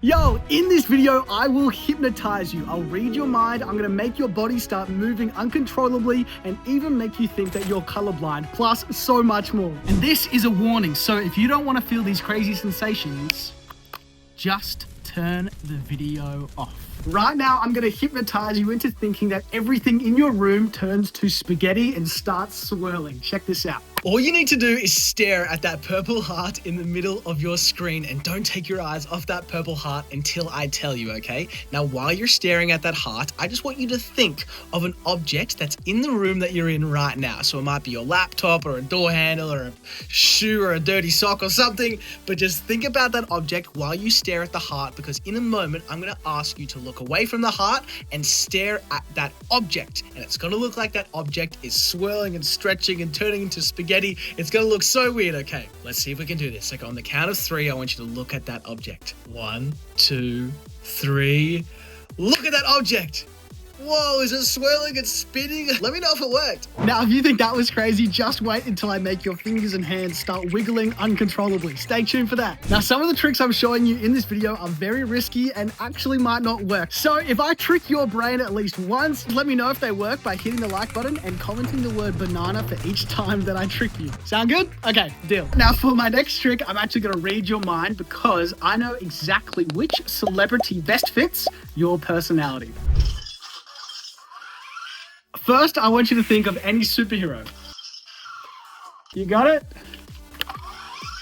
Yo, in this video, I will hypnotize you. I'll read your mind, I'm gonna make your body start moving uncontrollably and even make you think that you're colorblind, plus so much more. And this is a warning, so if you don't wanna feel these crazy sensations, just turn the video off. Right now, I'm gonna hypnotize you into thinking that everything in your room turns to spaghetti and starts swirling. Check this out. All you need to do is stare at that purple heart in the middle of your screen and don't take your eyes off that purple heart until I tell you, okay? Now, while you're staring at that heart, I just want you to think of an object that's in the room that you're in right now. So it might be your laptop or a door handle or a shoe or a dirty sock or something, but just think about that object while you stare at the heart, because in a moment, I'm gonna ask you to look away from the heart and stare at that object. And it's gonna look like that object is swirling and stretching and turning into spaghetti. It's gonna look so weird. Okay, let's see if we can do this. Okay, on the count of 3, I want you to look at that object. 1, 2, 3. Look at that object. Whoa, is it swirling and spinning? Let me know if it worked. Now, if you think that was crazy, just wait until I make your fingers and hands start wiggling uncontrollably. Stay tuned for that. Now, some of the tricks I'm showing you in this video are very risky and actually might not work. So if I trick your brain at least once, let me know if they work by hitting the like button and commenting the word banana for each time that I trick you. Sound good? Okay, deal. Now, for my next trick, I'm actually gonna read your mind because I know exactly which celebrity best fits your personality. First, I want you to think of any superhero. You got it?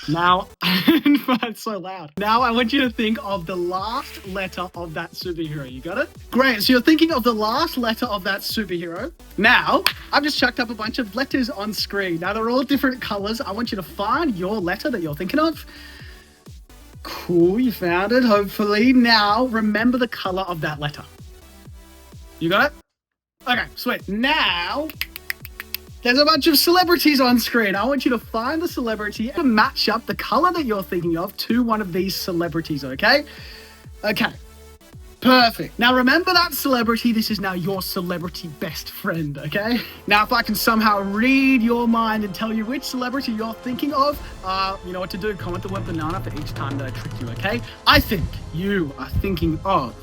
Now, it's so loud. Now I want you to think of the last letter of that superhero. You got it? Great, so you're thinking of the last letter of that superhero. Now, I've just chucked up a bunch of letters on screen. Now they're all different colors. I want you to find your letter that you're thinking of. Cool, you found it, hopefully. Now, remember the color of that letter. You got it? Okay, sweet. Now, there's a bunch of celebrities on screen. I want you to find the celebrity and match up the color that you're thinking of to one of these celebrities, okay? Okay, perfect. Now remember that celebrity, this is now your celebrity best friend, okay? Now if I can somehow read your mind and tell you which celebrity you're thinking of, you know what to do. Comment the word banana for each time that I trick you, okay? I think you are thinking of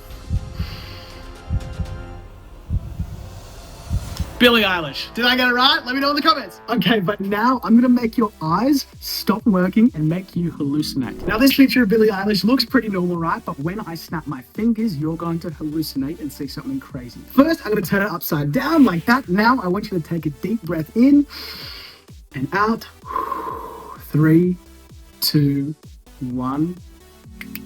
Billie Eilish. Did I get it right? Let me know in the comments. Okay, but now I'm gonna make your eyes stop working and make you hallucinate. Now this picture of Billie Eilish looks pretty normal, right? But when I snap my fingers, you're going to hallucinate and see something crazy. First, I'm gonna turn it upside down like that. Now I want you to take a deep breath in and out. 3, 2, 1.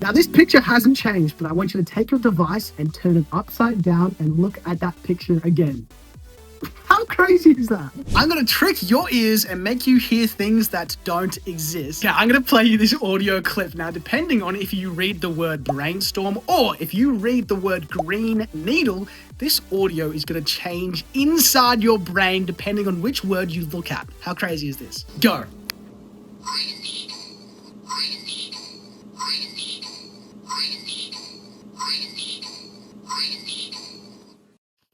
Now this picture hasn't changed, but I want you to take your device and turn it upside down and look at that picture again. How crazy is that? I'm gonna trick your ears and make you hear things that don't exist. Now, I'm gonna play you this audio clip. Now, depending on if you read the word brainstorm or if you read the word green needle, this audio is gonna change inside your brain depending on which word you look at. How crazy is this? Go.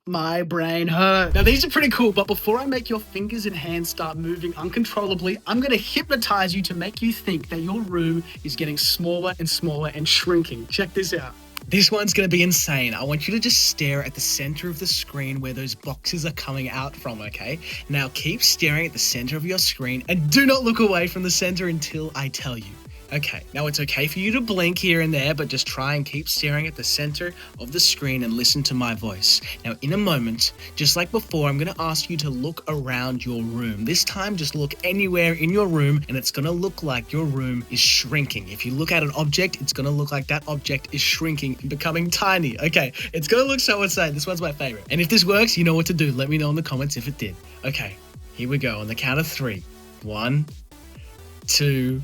My brain hurt. Now these are pretty cool, but before I make your fingers and hands start moving uncontrollably, I'm gonna hypnotize you to make you think that your room is getting smaller and smaller and shrinking. Check this out. This one's gonna be insane. I want you to just stare at the center of the screen where those boxes are coming out from, okay? Now keep staring at the center of your screen and do not look away from the center until I tell you. Okay, now it's okay for you to blink here and there, but just try and keep staring at the center of the screen and listen to my voice. Now, in a moment, just like before, I'm gonna ask you to look around your room. This time, just look anywhere in your room, and it's gonna look like your room is shrinking. If you look at an object, it's gonna look like that object is shrinking and becoming tiny. Okay, it's gonna look so insane. This one's my favorite. And if this works, you know what to do. Let me know in the comments if it did. Okay, here we go. On the count of 3. 1, 2,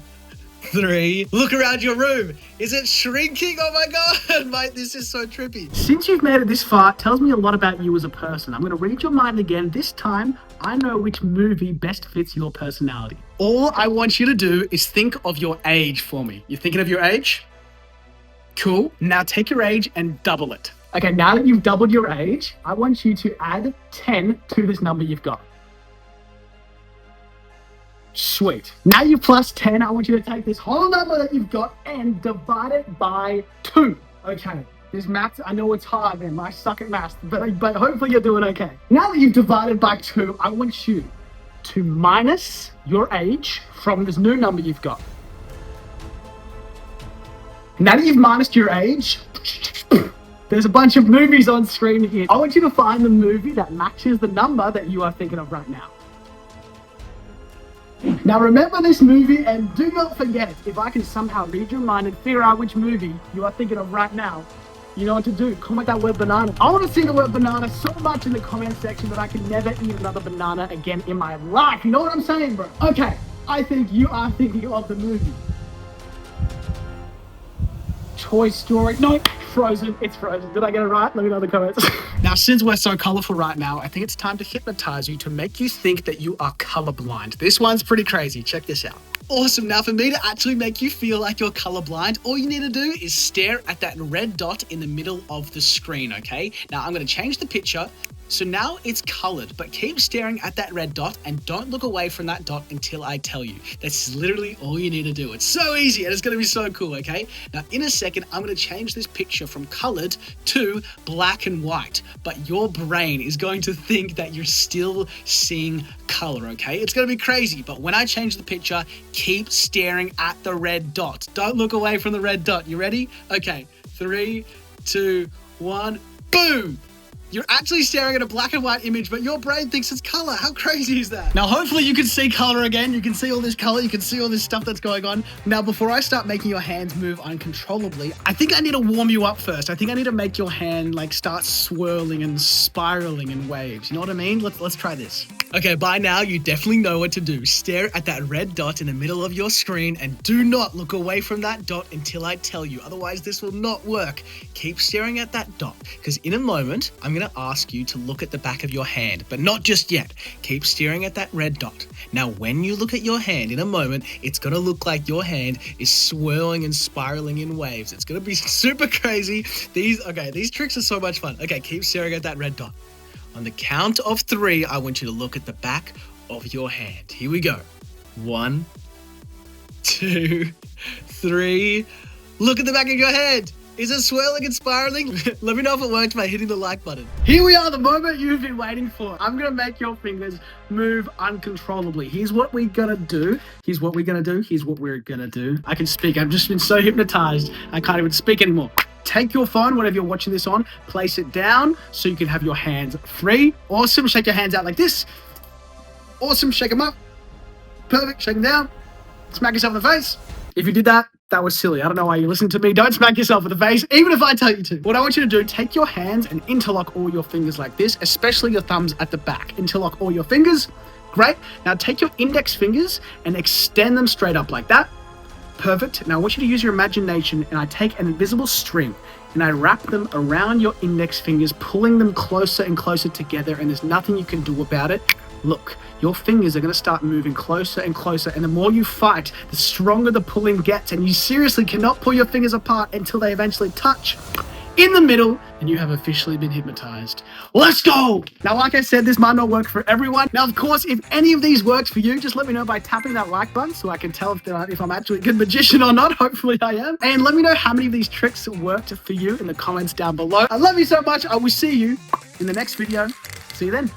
3. Look around your room. Is it shrinking? Oh my god, mate, this is so trippy. Since you've made it this far, it tells me a lot about you as a person. I'm gonna read your mind again. This time, I know which movie best fits your personality. All I want you to do is think of your age for me. You thinking of your age? Cool. Now take your age and double it. Okay, now that you've doubled your age, I want you to add 10 to this number you've got. Sweet. Now you plus 10. I want you to take this whole number that you've got and divide it by 2. Okay. This math, I know it's hard, man. I suck at math, but hopefully you're doing okay. Now that you've divided by 2, I want you to minus your age from this new number you've got. Now that you've minused your age, there's a bunch of movies on screen here. I want you to find the movie that matches the number that you are thinking of right now. Now remember this movie and do not forget, if I can somehow read your mind and figure out which movie you are thinking of right now, you know what to do. Comment that word banana. I want to see the word banana so much in the comment section that I can never eat another banana again in my life. You know what I'm saying, bro? Okay, I think you are thinking of the movie Toy Story. No, Frozen. It's Frozen. Did I get it right? Let me know in the comments. Now, since we're so colorful right now, I think it's time to hypnotize you to make you think that you are colorblind. This one's pretty crazy. Check this out. Awesome. Now, for me to actually make you feel like you're colorblind, all you need to do is stare at that red dot in the middle of the screen, okay? Now, I'm going to change the picture. So now it's colored, but keep staring at that red dot and don't look away from that dot until I tell you. That's literally all you need to do. It's so easy and it's going to be so cool, okay? Now, in a second, I'm going to change this picture from colored to black and white, but your brain is going to think that you're still seeing color, okay? It's going to be crazy, but when I change the picture, keep staring at the red dot. Don't look away from the red dot. You ready? Okay, 3, 2, 1, boom! You're actually staring at a black and white image, but your brain thinks it's color. How crazy is that? Now, hopefully you can see color again. You can see all this color. You can see all this stuff that's going on. Now, before I start making your hands move uncontrollably, I think I need to warm you up first. I think I need to make your hand like start swirling and spiraling in waves. You know what I mean? Let's try this. Okay, by now you definitely know what to do. Stare at that red dot in the middle of your screen and do not look away from that dot until I tell you. Otherwise, this will not work. Keep staring at that dot because in a moment, I'm going to ask you to look at the back of your hand, but not just yet. Keep staring at that red dot. Now, when you look at your hand in a moment, it's going to look like your hand is swirling and spiraling in waves. It's going to be super crazy. These tricks are so much fun. Okay, keep staring at that red dot. On the count of 3, I want you to look at the back of your hand. Here we go. 1, 2, 3. Look at the back of your hand. Is it swirling and spiraling? Let me know if it works by hitting the like button. Here we are, the moment you've been waiting for. I'm going to make your fingers move uncontrollably. Here's what we're going to do. Here's what we're going to do. Here's what we're going to do. I can speak. I've just been so hypnotized. I can't even speak anymore. Take your phone, whatever you're watching this on, place it down so you can have your hands free. Awesome. Shake your hands out like this. Awesome. Shake them up. Perfect. Shake them down. Smack yourself in the face. If you did that, that was silly. I don't know why you listened to me. Don't smack yourself in the face, even if I tell you to. What I want you to do, take your hands and interlock all your fingers like this, especially your thumbs at the back. Interlock all your fingers. Great. Now take your index fingers and extend them straight up like that. Perfect. Now I want you to use your imagination, and I take an invisible string and I wrap them around your index fingers, pulling them closer and closer together, and there's nothing you can do about it. Look, your fingers are going to start moving closer and closer, and the more you fight, the stronger the pulling gets, and you seriously cannot pull your fingers apart until they eventually touch in the middle, and you have officially been hypnotized. Let's go! Now, like I said, this might not work for everyone. Now, of course, if any of these works for you, just let me know by tapping that like button so I can tell if I'm actually a good magician or not. Hopefully I am. And let me know how many of these tricks worked for you in the comments down below. I love you so much. I will see you in the next video. See you then.